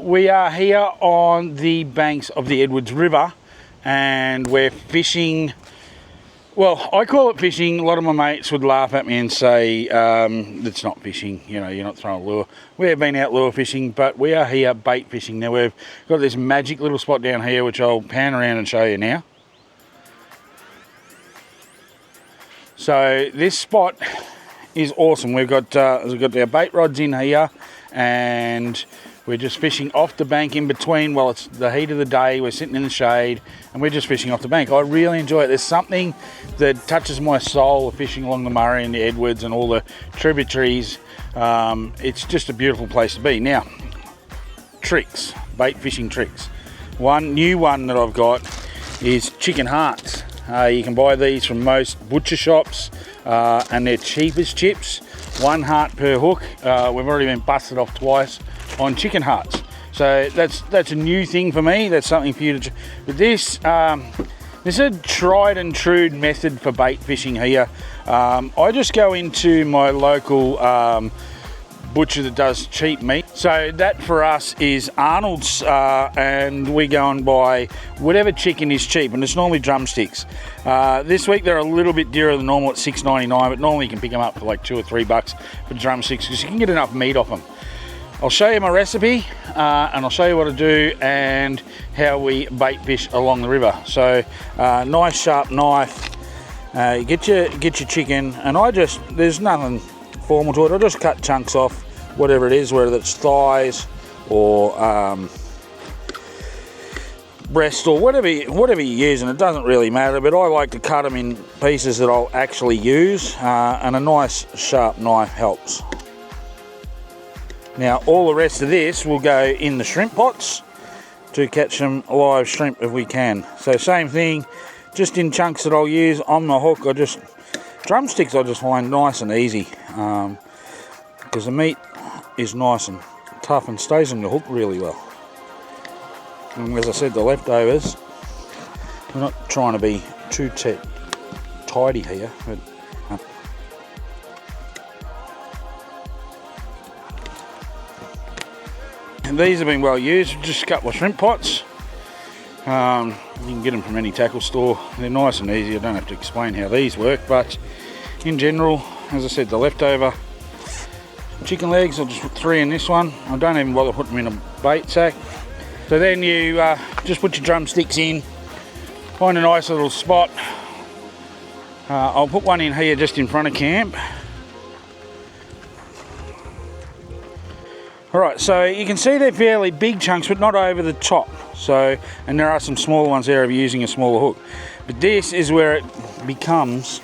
We are here on the banks of the Edwards River and we're fishing. Well, I call it fishing. A lot of my mates would laugh at me and say it's not fishing, you know, you're not throwing a lure. We have been out lure fishing, but we are here bait fishing. Now we've got this magic little spot down here which I'll pan around and show you now. So this spot is awesome. We've got our bait rods in here and we're just fishing off the bank in between. Well, it's the heat of the day, we're sitting in the shade and we're just fishing off the bank. I really enjoy it. There's something that touches my soul of fishing along the Murray and the Edwards and all the tributaries. It's just a beautiful place to be. Now, tricks, bait fishing tricks. One new one that I've got is chicken hearts. You can buy these from most butcher shops and they're cheap as chips. 1 heart per hook. We've already been busted off twice on chicken hearts, so that's a new thing for me. That's something for you to. But this is a tried and true method for bait fishing here. I just go into my local butcher that does cheap meat. So that for us is Arnold's, and we go and buy whatever chicken is cheap, and it's normally drumsticks. This week they're a little bit dearer than normal at $6.99, but normally you can pick them up for like $2 or $3 for drumsticks because you can get enough meat off them. I'll show you my recipe and I'll show you what I do and how we bait fish along the river. So nice sharp knife, you get your chicken, and there's nothing formal to it. I just cut chunks off, whatever it is, whether it's thighs or breast or whatever you're using. It doesn't really matter, but I like to cut them in pieces that I'll actually use, and a nice sharp knife helps. Now all the rest of this will go in the shrimp pots to catch some live shrimp if we can. So same thing, just in chunks that I'll use on the hook. Drumsticks I just find nice and easy because the meat is nice and tough and stays on the hook really well. And as I said, the leftovers, we're not trying to be too tidy here, but and these have been well used. Just a couple of shrimp pots. You can get them from any tackle store. They're nice and easy. I don't have to explain how these work, but in general, as I said, the leftover chicken legs, I'll just put 3 in this one. I don't even bother putting them in a bait sack. So then you just put your drumsticks in, find a nice little spot. I'll put one in here just in front of camp. Alright, so you can see they're fairly big chunks, but not over the top. So, and there are some smaller ones there if you're using a smaller hook. But this is where it becomes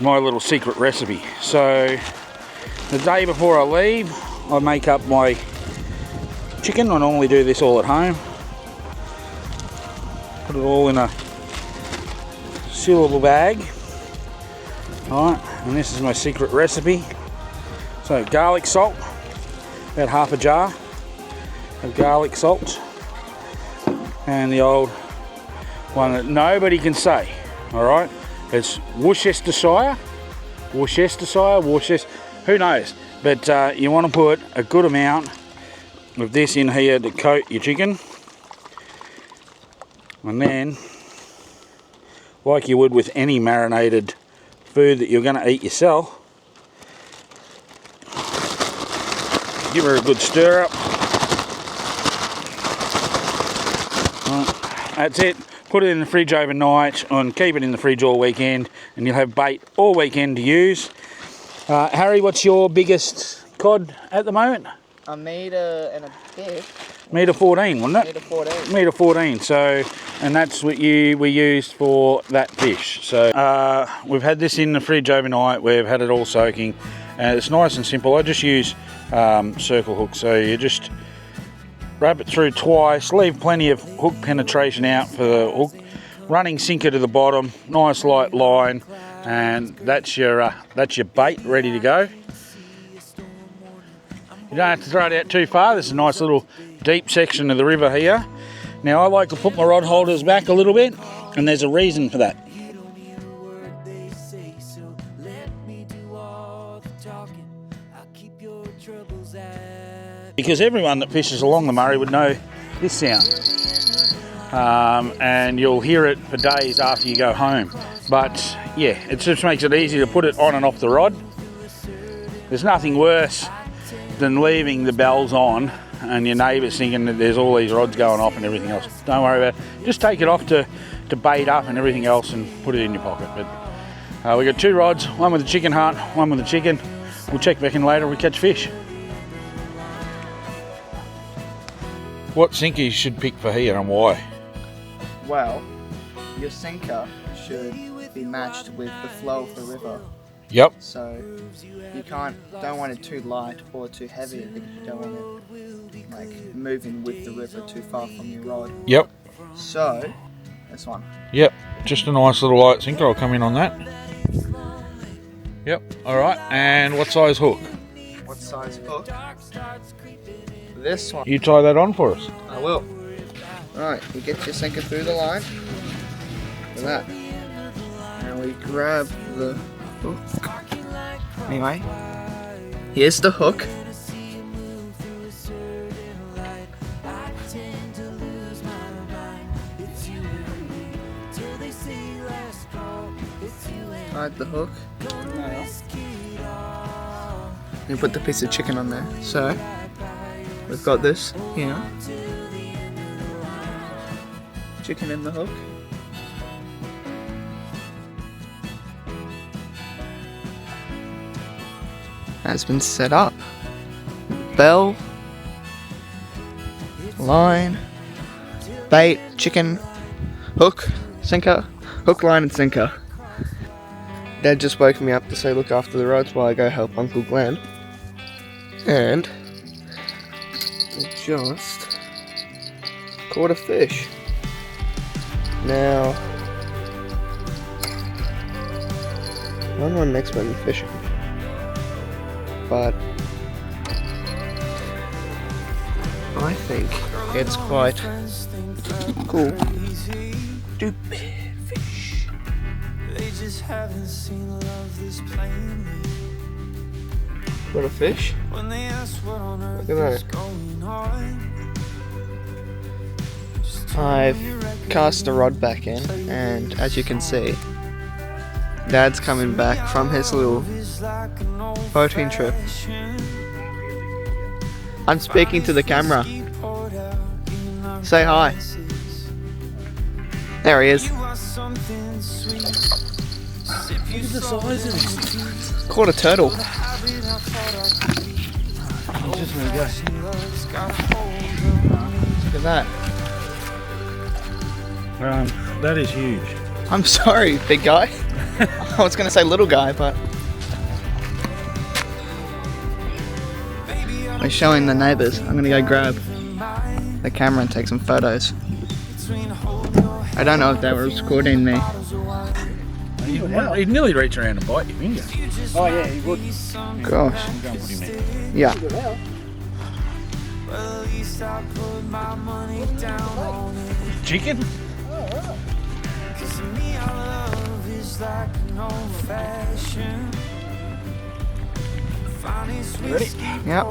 my little secret recipe. So, the day before I leave, I make up my chicken. I normally do this all at home. Put it all in a sealable bag. Alright, and this is my secret recipe. So, garlic salt. About half a jar of garlic salt, and the old one that nobody can say, alright, it's Worcestershire, who knows, but you want to put a good amount of this in here to coat your chicken, and then, like you would with any marinated food that you're going to eat yourself, give her a good stir up. Right, that's it. Put it in the fridge overnight and keep it in the fridge all weekend, and you'll have bait all weekend to use. Harry, what's your biggest cod at the moment? A metre and a bit. Metre 14, wasn't it? Metre 14. Metre 14. So, and that's what we used for that fish. So we've had this in the fridge overnight. We've had it all soaking, and it's nice and simple. I just use circle hook, so you just wrap it through twice, leave plenty of hook penetration out for the hook, running sinker to the bottom, nice light line, and that's your bait ready to go. You don't have to throw it out too far. There's a nice little deep section of the river here. Now I like to put my rod holders back a little bit, and there's a reason for that. Because everyone that fishes along the Murray would know this sound. And you'll hear it for days after you go home. But yeah, it just makes it easy to put it on and off the rod. There's nothing worse than leaving the bells on and your neighbours thinking that there's all these rods going off and everything else. Don't worry about it. Just take it off to bait up and everything else and put it in your pocket. But we got 2 rods, one with a chicken heart, one with a chicken. We'll check back in later if we catch fish. What sinker you should pick for here and why? Well, your sinker should be matched with the flow of the river. Yep. So you don't want it too light or too heavy because you don't want it like moving with the river too far from your rod. Yep. So this one. Yep. Just a nice little light sinker. I'll come in on that. Yep. All right. And what size hook? What size hook? This one. You tie that on for us. I will. Alright, you get your sinker through the line. Look at that. Now we grab the hook. Anyway, here's the hook. Tied the hook. You put the piece of chicken on there. So, we've got this here. Chicken in the hook. Has been set up. Bell, line, bait, chicken, hook, sinker, hook, line and sinker. Dad just woke me up to say look after the rods while I go help Uncle Glenn. And I just caught a fish. Now, I don't know next when I'm fishing, but I think it's quite cool. Stupid fish. They just haven't seen love this plainly. What a fish? Look at that. I've cast the rod back in, and as you can see, Dad's coming back from his little boating trip. I'm speaking to the camera. Say hi. There he is. Look at the size of this. Caught a turtle. Just let it go. Look at that. That is huge. I'm sorry, big guy. I was going to say little guy, but we're showing the neighbours. I'm going to go grab the camera and take some photos. I don't know if they were recording me. He'd nearly reach around and bite your finger. Oh yeah, he would. Gosh. Go and put him in. Yeah. Chicken? Ready? Yep.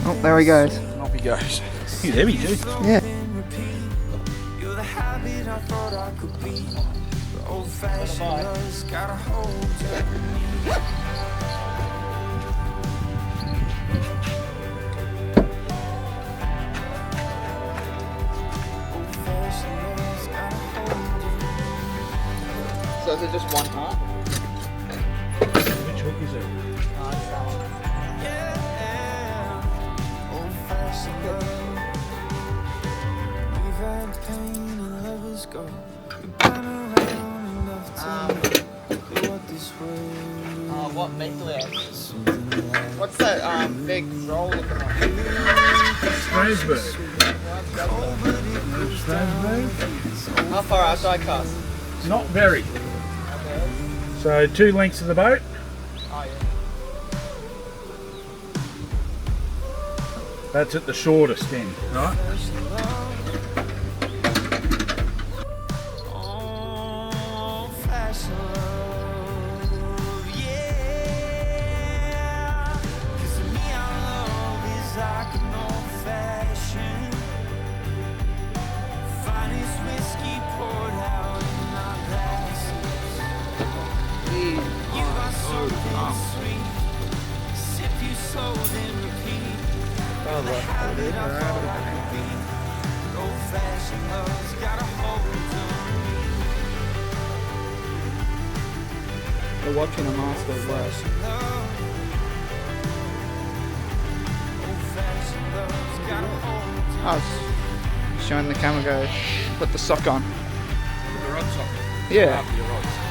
Oh, there he goes. Off he goes. He's heavy too. Yeah. So is it just one heart? Which hook is it? What nuclear? What's that big roll looking like? Strasbourg. How far out do I cast? Not very. So 2 lengths of the boat. Oh yeah. That's at the shortest end, right? fashioned love, yeah. 'Cause to me our love is like an old fashioned finest whiskey poured out in our glasses. You got something sweet, sip you slow then repeat. You're the habit I thought I could be. Old fashioned love's got a hold on me. We're watching a master as well. Old fashioned love's got a hold on I was showing the camera, go, put the sock on. The rod socket. Yeah. After your rods.